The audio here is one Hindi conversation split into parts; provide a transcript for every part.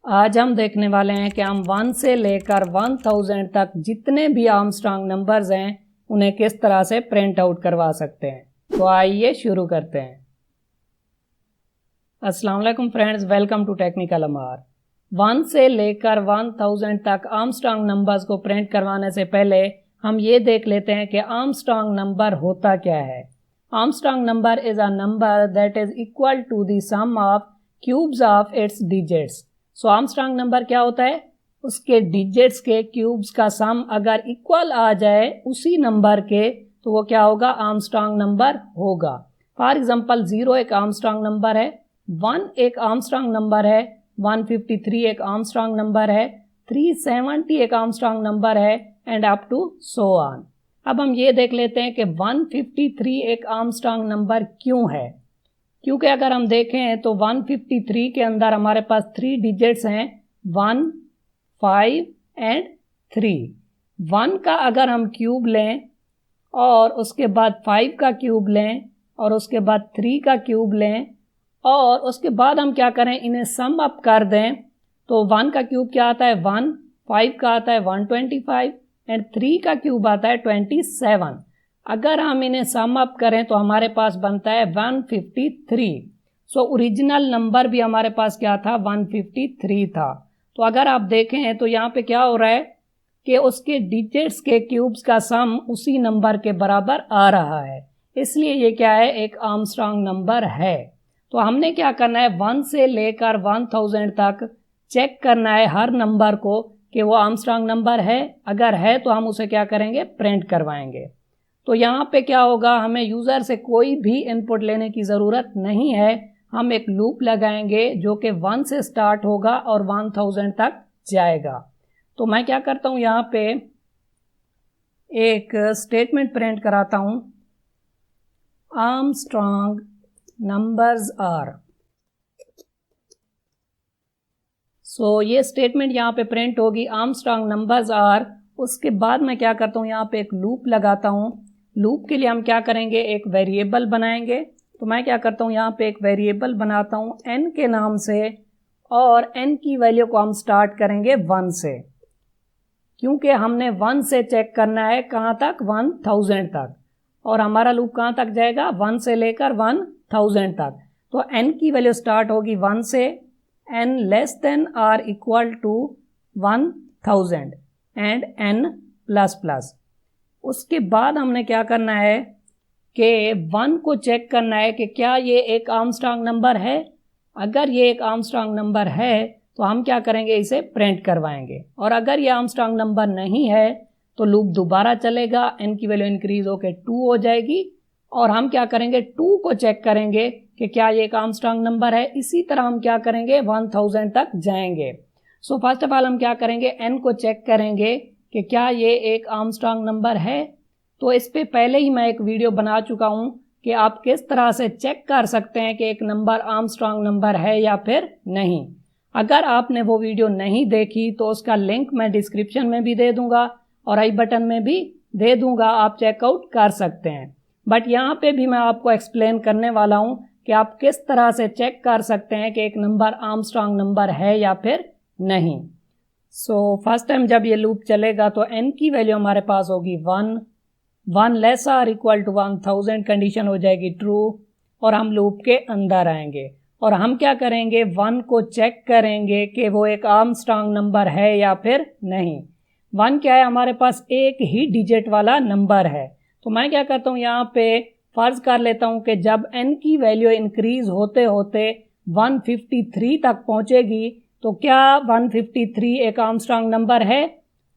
आज हम देखने वाले हैं कि हम 1 से लेकर 1000 तक जितने भी आर्मस्ट्रांग नंबर्स हैं उन्हें किस तरह से प्रिंट आउट करवा सकते हैं। तो आइए शुरू करते हैं। अस्सलाम वालेकुम फ्रेंड्स, वेलकम टू टेक्निकल अमार। 1 से लेकर 1000 तक आर्मस्ट्रांग नंबर्स को प्रिंट करवाने से पहले हम ये देख लेते हैं कि आर्मस्ट्रांग नंबर होता क्या है। Armstrong number is a number that is equal to the sum of cubes of its digits. So Armstrong number क्या होता है? उसके डिजिट्स के क्यूब्स का सम अगर इक्वल आ जाए उसी नंबर के तो वो क्या होगा? आर्मस्ट्रांग नंबर होगा। फॉर एग्जांपल 0 एक आर्मस्ट्रांग नंबर है, 1 एक आर्मस्ट्रांग नंबर है, 153 एक आर्मस्ट्रांग नंबर है, 370 एक आर्मस्ट्रांग नंबर है and up to so on. अब हम ये देख लेते हैं कि 153 एक आर्मस्ट्रांग नंबर क्यों है। क्योंकि अगर हम देखें तो 153 के अंदर हमारे पास 3 डिजिट्स हैं, 1, 5 एंड 3। 1 का अगर हम क्यूब लें और उसके बाद 5 का क्यूब लें और उसके बाद 3 का क्यूब लें और उसके बाद हम क्या करें, इन्हें सम अप कर दें तो 1 का क्यूब क्या आता है 1, 5 का आता है 125 एंड 3 का क्यूब आता है 27। अगर हम इन्हें सम अप करें तो हमारे पास बनता है 153। सो ओरिजिनल नंबर भी हमारे पास क्या था? 153 था। तो अगर आप देखें तो यहाँ पे क्या हो रहा है कि उसके डिजिट्स के क्यूब्स का सम उसी नंबर के बराबर आ रहा है, इसलिए ये क्या है? एक आर्मस्ट्रांग नंबर है। तो हमने क्या करना है, 1 से लेकर 1000 तक चेक करना है हर नंबर को कि वो आर्मस्ट्रांग नंबर है। अगर है तो हम उसे क्या करेंगे? प्रिंट करवाएंगे। तो यहाँ पे क्या होगा, हमें यूज़र से कोई भी इनपुट लेने की ज़रूरत नहीं है। हम एक लूप लगाएंगे जो कि 1 से स्टार्ट होगा और 1000 तक जाएगा। तो मैं क्या करता हूँ, यहाँ पे एक स्टेटमेंट प्रिंट कराता हूँ, आर्मस्ट्रांग नंबर्स आर। सो ये स्टेटमेंट यहाँ पे प्रिंट होगी, आर्मस्ट्रांग नंबर्स आर। उसके बाद मैं क्या करता हूँ, यहाँ पे एक लूप लगाता हूँ। लूप के लिए हम क्या करेंगे, एक वेरिएबल बनाएंगे। तो मैं क्या करता हूँ, यहाँ पे एक वेरिएबल बनाता हूँ n के नाम से और n की वैल्यू को हम स्टार्ट करेंगे 1 से, क्योंकि हमने 1 से चेक करना है कहाँ तक? 1000 तक। और हमारा लूप कहाँ तक जाएगा? 1 से लेकर 1000 तक। तो n की वैल्यू स्टार्ट होगी 1 से, n less than or equal to 1000 and n plus plus. उसके बाद हमने क्या करना है कि 1 को चेक करना है कि क्या ये एक आर्मस्ट्रांग नंबर है। अगर ये एक आर्मस्ट्रांग नंबर है तो हम क्या करेंगे, इसे प्रिंट करवाएंगे। और अगर ये आर्मस्ट्रांग नंबर नहीं है तो लूप दोबारा चलेगा, n की वैल्यू इंक्रीज होकर 2 हो जाएगी और हम क्या करेंगे, 2 को चेक करेंगे कि क्या ये एक आर्मस्ट्रांग नंबर है। इसी तरह हम क्या करेंगे, 1000 तक जाएंगे। सो फर्स्ट ऑफ ऑल हम क्या करेंगे, n को चेक करेंगे कि क्या ये एक आर्मस्ट्रांग नंबर है। तो इस पे पहले ही मैं एक वीडियो बना चुका हूँ कि आप किस तरह से चेक कर सकते हैं कि एक नंबर आर्मस्ट्रांग नंबर है या फिर नहीं। अगर आपने वो वीडियो नहीं देखी तो उसका लिंक मैं डिस्क्रिप्शन में भी दे दूंगा और आई बटन में भी दे दूंगा, आप चेकआउट कर सकते हैं। बट यहाँ पे भी मैं आपको एक्सप्लेन करने वाला हूँ कि आप किस तरह से चेक कर सकते हैं कि एक नंबर आर्मस्ट्रांग नंबर है या फिर नहीं। सो फर्स्ट टाइम जब ये लूप चलेगा तो n की वैल्यू हमारे पास होगी 1 less or equal to 1000, condition हो जाएगी ट्रू और हम लूप के अंदर आएंगे और हम क्या करेंगे, 1 को चेक करेंगे कि वो एक आर्मस्ट्रांग नंबर है या फिर नहीं। 1 क्या है, हमारे पास एक ही डिजिट वाला नंबर है। तो मैं क्या करता हूँ, यहाँ पे फर्ज कर लेता हूँ कि जब n की वैल्यू इंक्रीज होते होते 153 तक पहुँचेगी तो क्या 153 एक आर्मस्ट्रांग नंबर है।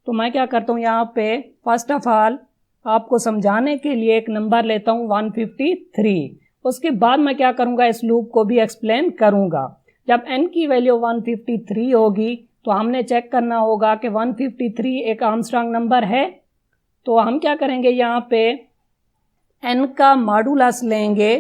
तो मैं क्या करता हूँ, यहाँ पे फर्स्ट ऑफ ऑल आपको समझाने के लिए एक नंबर लेता हूँ 153। उसके बाद मैं क्या करूँगा, इस लूप को भी एक्सप्लेन करूँगा। जब n की वैल्यू 153 होगी तो हमने चेक करना होगा कि 153 एक आर्मस्ट्रांग नंबर है। तो हम क्या करेंगे, यहाँ पे n का मॉडुलस लेंगे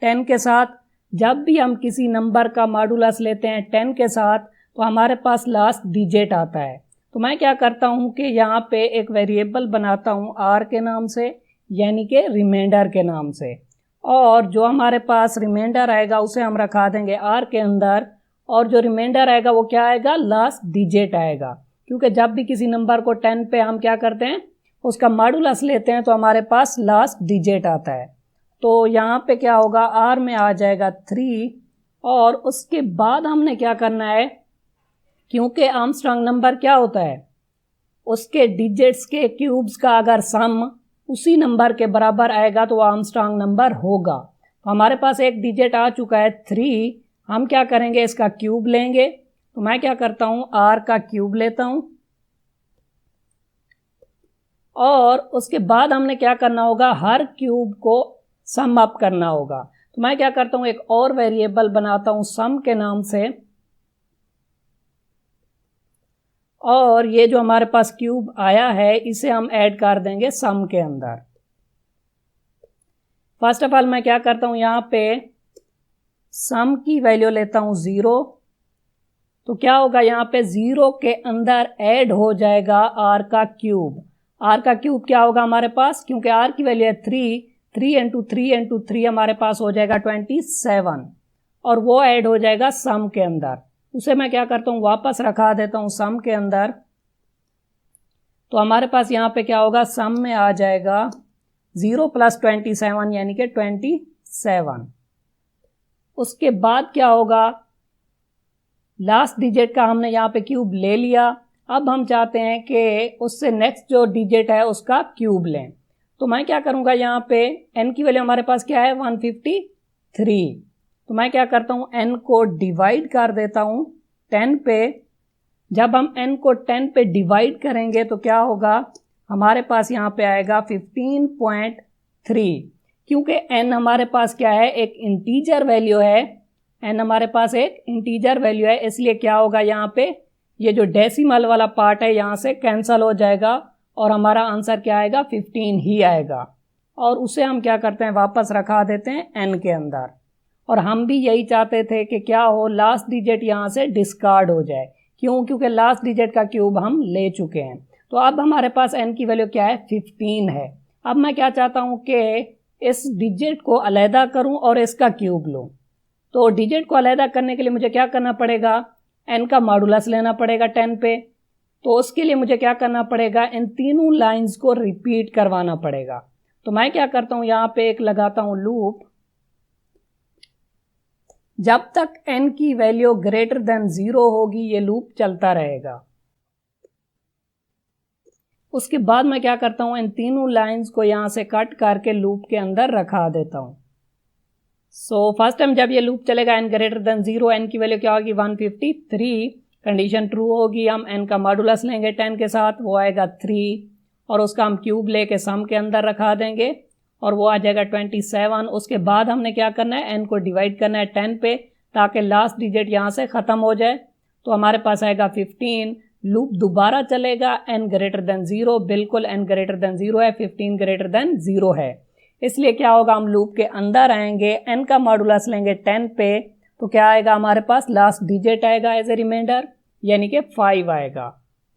10 के साथ। जब भी हम किसी नंबर का मॉडुलस लेते हैं 10 के साथ तो हमारे पास लास्ट डिजिट आता है। तो मैं क्या करता हूँ कि यहाँ पे एक वेरिएबल बनाता हूँ r के नाम से, यानी कि रिमाइंडर के नाम से, और जो हमारे पास रिमाइंडर आएगा उसे हम रखा देंगे r के अंदर और जो रिमाइंडर आएगा वो क्या आएगा, लास्ट डिजिट आएगा, क्योंकि जब भी किसी नंबर को 10 पे हम क्या करते हैं, उसका मॉडुलस लेते हैं तो हमारे पास लास्ट डिजिट आता है। तो यहाँ पे क्या होगा, r में आ जाएगा 3, और उसके बाद हमने क्या करना है, क्योंकि आर्मस्ट्रांग नंबर क्या होता है, उसके डिजिट्स के क्यूब्स का अगर सम उसी नंबर के बराबर आएगा तो वो आर्मस्ट्रांग नंबर होगा। तो हमारे पास एक डिजिट आ चुका है 3, हम क्या करेंगे, इसका क्यूब लेंगे। तो मैं क्या करता हूँ, r का क्यूब लेता हूँ, और उसके बाद हमने क्या करना होगा, हर क्यूब को सम अप करना होगा। तो मैं क्या करता हूँ, एक और वेरिएबल बनाता हूँ सम के नाम से, और ये जो हमारे पास क्यूब आया है इसे हम ऐड कर देंगे सम के अंदर। फर्स्ट ऑफ ऑल मैं क्या करता हूँ, यहाँ पे सम की वैल्यू लेता हूँ 0। तो क्या होगा, यहाँ पे 0 के अंदर ऐड हो जाएगा r का क्यूब। r का क्यूब क्या होगा हमारे पास, क्योंकि r की वैल्यू है 3 इंटू 3 हमारे पास हो जाएगा 27, और वो ऐड हो जाएगा सम के अंदर। उसे मैं क्या करता हूँ, वापस रखा देता हूँ सम के अंदर। तो हमारे पास यहाँ पे क्या होगा, सम में आ जाएगा 0 + 27 यानी कि 27। उसके बाद क्या होगा, लास्ट डिजिट का हमने यहाँ पे क्यूब ले लिया। अब हम चाहते हैं कि उससे नेक्स्ट जो डिजिट है उसका क्यूब लें। तो मैं क्या करूँगा, यहाँ पे n की वैल्यू हमारे पास क्या है, 153। तो मैं क्या करता हूँ, n को डिवाइड कर देता हूँ 10 पे। जब हम n को 10 पे डिवाइड करेंगे तो क्या होगा, हमारे पास यहाँ पे आएगा 15.3, क्योंकि n हमारे पास क्या है, एक इंटीजर वैल्यू है। n हमारे पास एक इंटीजर वैल्यू है, इसलिए क्या होगा, यहाँ पे ये जो डेसिमल वाला पार्ट है यहाँ से कैंसिल हो जाएगा और हमारा आंसर क्या आएगा, 15 ही आएगा। और उसे हम क्या करते हैं, वापस रखा देते हैं n के अंदर। और हम भी यही चाहते थे कि क्या हो, लास्ट डिजिट यहाँ से डिस्कार्ड हो जाए। क्यों, क्योंकि लास्ट डिजिट का क्यूब हम ले चुके हैं। तो अब हमारे पास n की वैल्यू क्या है, 15 है। अब मैं क्या चाहता हूँ कि इस डिजिट को अलहदा करूँ और इसका क्यूब लूँ। तो डिजिट को अलहदा करने के लिए मुझे क्या करना पड़ेगा, n का मॉडुलस लेना पड़ेगा 10 पे। तो उसके लिए मुझे क्या करना पड़ेगा, इन तीनों लाइंस को रिपीट करवाना पड़ेगा। तो मैं क्या करता हूँ, यहाँ पे एक लगाता हूँ लूप। जब तक n की वैल्यू ग्रेटर देन 0 होगी ये लूप चलता रहेगा। उसके बाद मैं क्या करता हूँ, इन तीनों लाइंस को यहाँ से कट करके लूप के अंदर रखा देता हूँ। सो फर्स्ट टाइम जब ये लूप चलेगा n ग्रेटर देन 0, n की वैल्यू क्या होगी, 153। कंडीशन ट्रू होगी, हम n का मॉडुलस लेंगे 10 के साथ, वो आएगा 3, और उसका हम क्यूब लेके सम के अंदर रखा देंगे और वो आ जाएगा 27। उसके बाद हमने क्या करना है, n को डिवाइड करना है 10 पे ताकि लास्ट डिजिट यहाँ से ख़त्म हो जाए। तो हमारे पास आएगा 15। लूप दोबारा चलेगा n ग्रेटर देन 0, बिल्कुल n ग्रेटर देन 0 है, 15 ग्रेटर देन 0 है, इसलिए क्या होगा, हम लूप के अंदर आएंगे, n का मॉडुलस लेंगे 10 पे, तो क्या आएगा हमारे पास, लास्ट डिजिट आएगा एज ए रिमाइंडर यानी कि 5 आएगा।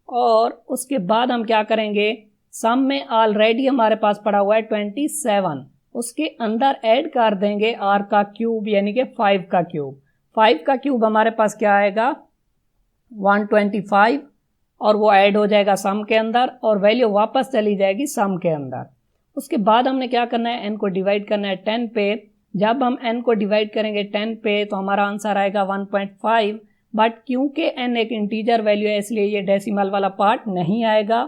और उसके बाद हम क्या करेंगे, सम में ऑलरेडी हमारे पास पड़ा हुआ है 27, उसके अंदर ऐड कर देंगे r का क्यूब यानी कि 5 का क्यूब। 5 का क्यूब हमारे पास क्या आएगा, 125, और वो ऐड हो जाएगा सम के अंदर और वैल्यू वापस चली जाएगी सम के अंदर। उसके बाद हमने क्या करना है, n को डिवाइड करना है 10 पे। जब हम n को डिवाइड करेंगे 10 पे तो हमारा आंसर आएगा 1.5, बट क्योंकि n एक इंटीजर वैल्यू है इसलिए ये डेसिमल वाला पार्ट नहीं आएगा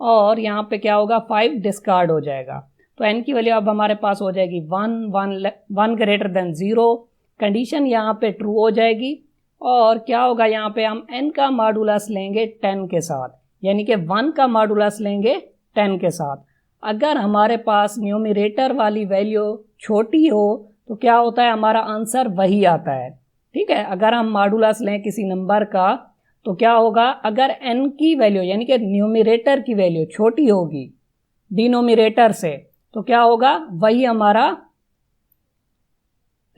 और यहाँ पे क्या होगा, 5 डिस्कार्ड हो जाएगा। तो n की वैल्यू अब हमारे पास हो जाएगी 1 ग्रेटर देन 0। कंडीशन यहाँ पे ट्रू हो जाएगी और क्या होगा, यहाँ पे हम n का मॉडुलस लेंगे 10 के साथ, यानी कि 1 का मॉडुलस लेंगे 10 के साथ। अगर हमारे पास न्यूमरेटर वाली वैल्यू छोटी हो तो क्या होता है, हमारा आंसर वही आता है। ठीक है, अगर हम मॉडुलस लें किसी नंबर का तो क्या होगा, अगर n की वैल्यू यानी कि न्यूमरेटर की वैल्यू छोटी होगी डिनोमिनेटर से तो क्या होगा, वही हमारा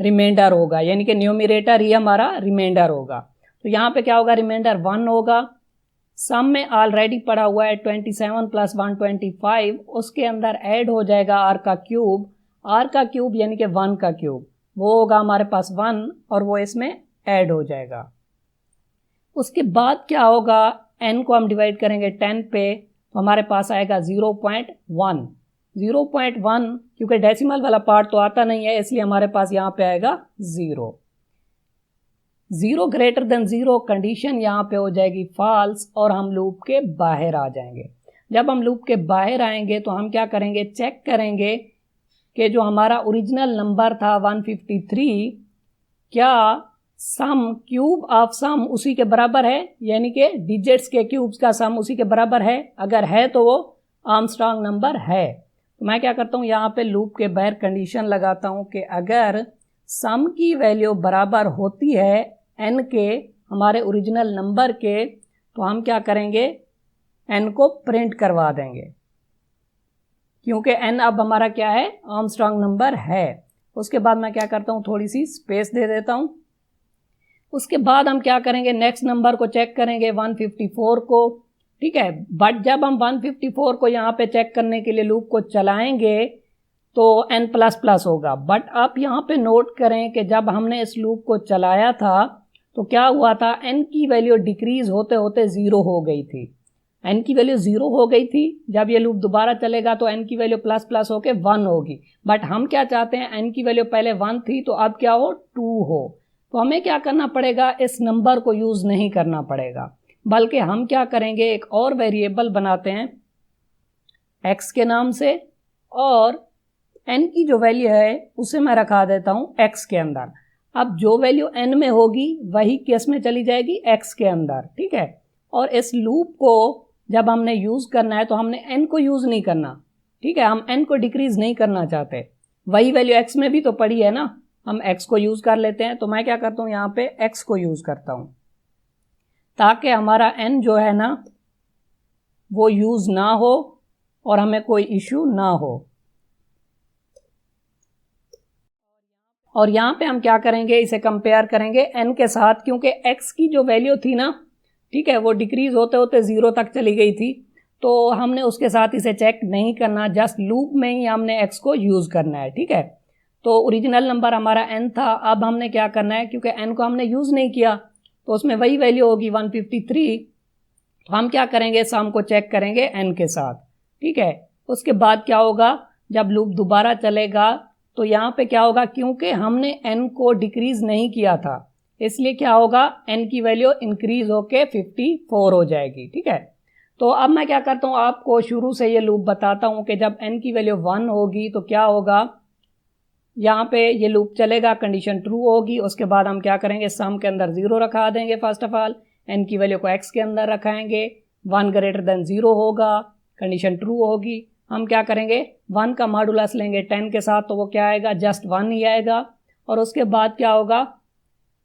रिमाइंडर होगा, यानी कि न्यूमरेटर ही हमारा रिमाइंडर होगा। तो यहाँ पे क्या होगा, रिमाइंडर 1 होगा। सम में ऑलरेडी पड़ा हुआ है 27 + 125, उसके अंदर ऐड हो जाएगा r का क्यूब। r का क्यूब यानी कि 1 का क्यूब, वो होगा हमारे पास 1 और वो इसमें ऐड हो जाएगा। उसके बाद क्या होगा, n को हम डिवाइड करेंगे 10 पे तो हमारे पास आएगा 0.1। 0.1 क्योंकि डेसिमल वाला पार्ट तो आता नहीं है इसलिए हमारे पास यहाँ पे आएगा 0। 0 ग्रेटर देन 0 कंडीशन यहाँ पे हो जाएगी फॉल्स और हम लूप के बाहर आ जाएंगे। जब हम लूप के बाहर आएंगे तो हम क्या करेंगे, चेक करेंगे कि जो हमारा ओरिजिनल नंबर था 153 क्या सम क्यूब ऑफ सम उसी के बराबर है, यानी कि डिजिट्स के क्यूब्स का सम उसी के बराबर है। अगर है तो वो आर्मस्ट्रांग नंबर है। तो मैं क्या करता हूँ, यहाँ पे लूप के बाहर कंडीशन लगाता हूँ कि अगर सम की वैल्यू बराबर होती है n के हमारे ओरिजिनल नंबर के तो हम क्या करेंगे, n को प्रिंट करवा देंगे क्योंकि n अब हमारा क्या है, आर्मस्ट्रांग नंबर है। उसके बाद मैं क्या करता हूँ, थोड़ी सी स्पेस दे देता हूँ। उसके बाद हम क्या करेंगे, नेक्स्ट नंबर को चेक करेंगे 154 को, ठीक है। बट जब हम 154 को यहाँ पे चेक करने के लिए लूप को चलाएंगे तो n++ होगा। बट आप यहाँ पे नोट करें कि जब हमने इस लूप को चलाया था तो क्या हुआ था, n की वैल्यू डिक्रीज होते होते 0 हो गई थी। n की वैल्यू 0 हो गई थी। जब ये लूप दोबारा चलेगा तो n की वैल्यू ++ होके 1 होगी। बट हम क्या चाहते हैं, n की वैल्यू पहले 1 थी तो अब क्या हो, 2 हो। तो हमें क्या करना पड़ेगा, इस नंबर को यूज़ नहीं करना पड़ेगा, बल्कि हम क्या करेंगे, एक और वेरिएबल बनाते हैं x के नाम से और n की जो वैल्यू है उसे मैं रखा देता हूँ x के अंदर। अब जो वैल्यू n में होगी वही केस में चली जाएगी x के अंदर, ठीक है। और इस लूप को जब हमने यूज़ करना है तो हमने n को यूज़ नहीं करना, ठीक है। हम n को डिक्रीज नहीं करना चाहते, वही वैल्यू x में भी तो पड़ी है ना, हम x को यूज़ कर लेते हैं। तो मैं क्या करता हूँ, यहाँ पे x को यूज़ करता हूँ ताकि हमारा n जो है ना वो यूज़ ना हो और हमें कोई इश्यू ना हो। और यहाँ पे हम क्या करेंगे, इसे कंपेयर करेंगे n के साथ, क्योंकि x की जो वैल्यू थी ना, ठीक है, वो डिक्रीज होते होते 0 तक चली गई थी। तो हमने उसके साथ इसे चेक नहीं करना, जस्ट लूप में ही हमने x को यूज़ करना है, ठीक है। तो ओरिजिनल नंबर हमारा n था, अब हमने क्या करना है, क्योंकि n को हमने यूज़ नहीं किया तो उसमें वही वैल्यू होगी 153। तो हम क्या करेंगे, सम को चेक करेंगे n के साथ, ठीक है। उसके बाद क्या होगा, जब लूप दोबारा चलेगा तो यहाँ पे क्या होगा, क्योंकि हमने n को डिक्रीज नहीं किया था इसलिए क्या होगा, n की वैल्यू इंक्रीज होके 54 हो जाएगी, ठीक है। तो अब मैं क्या करता हूँ, आपको शुरू से ये लूप बताता हूँ कि जब n की वैल्यू 1 होगी तो क्या होगा, यहाँ पे ये लूप चलेगा, कंडीशन ट्रू होगी। उसके बाद हम क्या करेंगे, सम के अंदर 0 रखा देंगे फर्स्ट ऑफ ऑल, n की वैल्यू को x के अंदर रखाएंगे, 1 ग्रेटर देन 0 होगा, कंडीशन ट्रू होगी। हम क्या करेंगे, 1 का मॉडुलस लेंगे 10 के साथ तो वो क्या आएगा, जस्ट 1 ही आएगा। और उसके बाद क्या होगा,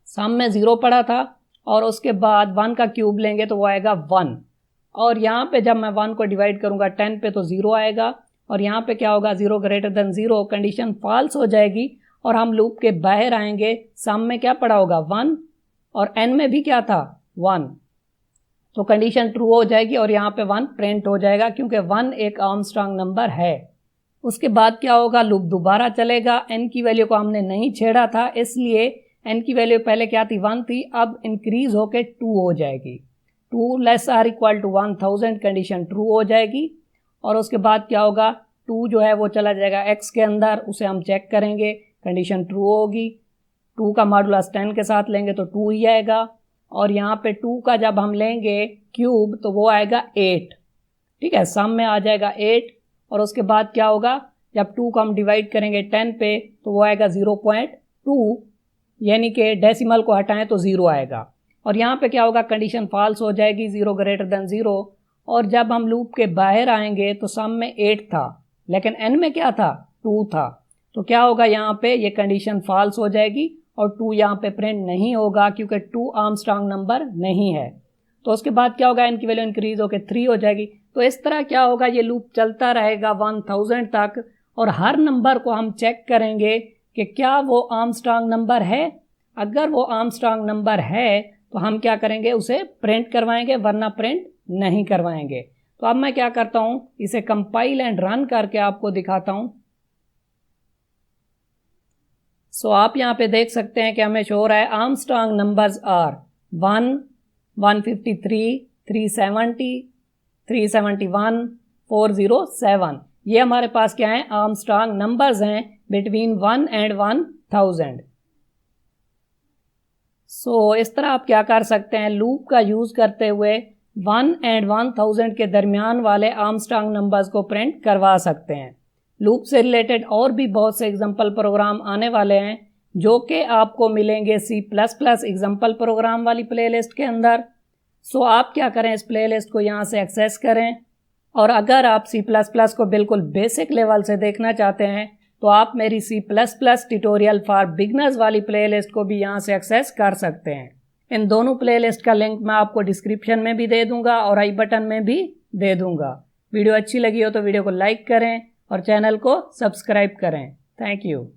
सम में 0 पड़ा था और उसके बाद 1 का क्यूब लेंगे तो वो आएगा 1। और यहाँ पे जब मैं 1 को डिवाइड करूँगा 10 पे तो 0 आएगा। और यहाँ पे क्या होगा, 0 ग्रेटर देन 0, कंडीशन फॉल्स हो जाएगी और हम लूप के बाहर आएंगे। सम में क्या पड़ा होगा, 1 और n में भी क्या था, 1, तो कंडीशन ट्रू हो जाएगी और यहाँ पे 1 प्रिंट हो जाएगा क्योंकि 1 एक आर्मस्ट्रांग नंबर है। उसके बाद क्या होगा, लूप दोबारा चलेगा, n की वैल्यू को हमने नहीं छेड़ा था इसलिए n की वैल्यू पहले क्या थी, 1 थी, अब इंक्रीज होके 2 हो जाएगी। 2 less or equal to 1000, condition true हो जाएगी। और उसके बाद क्या होगा, 2 जो है वो चला जाएगा x के अंदर, उसे हम चेक करेंगे, कंडीशन ट्रू होगी। 2 का मॉडुलस 10 के साथ लेंगे तो 2 ही आएगा। और यहाँ पे 2 का जब हम लेंगे क्यूब तो वो आएगा 8, ठीक है, सम में आ जाएगा 8। और उसके बाद क्या होगा, जब 2 को हम डिवाइड करेंगे 10 पे तो वो आएगा 0.2, यानी कि डेसिमल को हटाएं तो 0 आएगा। और यहाँ पे क्या होगा, कंडीशन फॉल्स हो जाएगी, 0 ग्रेटर देन 0। और जब हम लूप के बाहर आएंगे तो सम में 8 था लेकिन n में क्या था, 2 था, तो क्या होगा, यहाँ पे ये कंडीशन फॉल्स हो जाएगी और 2 यहाँ पे प्रिंट नहीं होगा क्योंकि 2 आर्मस्ट्रांग नंबर नहीं है। तो उसके बाद क्या होगा, n की वैल्यू इंक्रीज होकर 3 हो जाएगी। तो इस तरह क्या होगा, ये लूप चलता रहेगा 1000 तक और हर नंबर को हम चेक करेंगे कि क्या वो आर्मस्ट्रांग नंबर है। अगर वो आर्मस्ट्रांग नंबर है तो हम क्या करेंगे, उसे प्रिंट करवाएंगे, वरना प्रिंट नहीं करवाएंगे। तो अब मैं क्या करता हूं, इसे कंपाइल एंड रन करके आपको दिखाता हूं। सो आप यहां पे देख सकते हैं कि हमें शो हो रहा है आर्मस्ट्रांग नंबर्स आर 1, 153, 370, 371, 407। ये हमारे पास क्या है, आर्मस्ट्रांग नंबर्स हैं बिटवीन 1 एंड 1000। सो इस तरह आप क्या कर सकते हैं, लूप का यूज़ करते हुए 1 एंड 1000 के दरमियान वाले आर्मस्ट्रांग नंबर्स को प्रिंट करवा सकते हैं। लूप से रिलेटेड और भी बहुत से एग्जाम्पल प्रोग्राम आने वाले हैं जो कि आपको मिलेंगे C++ एग्जाम्पल प्रोग्राम वाली प्लेलिस्ट के अंदर। सो आप क्या करें, इस प्लेलिस्ट को यहाँ से एक्सेस करें, और अगर आप C++ को बिल्कुल बेसिक लेवल से देखना चाहते हैं तो आप मेरी C++ ट्यूटोरियल फॉर बिगनर्स वाली प्लेलिस्ट को भी यहाँ से एक्सेस कर सकते हैं। इन दोनों प्लेलिस्ट का लिंक मैं आपको डिस्क्रिप्शन में भी दे दूंगा और आई बटन में भी दे दूंगा। वीडियो अच्छी लगी हो तो वीडियो को लाइक करें और चैनल को सब्सक्राइब करें। Thank you.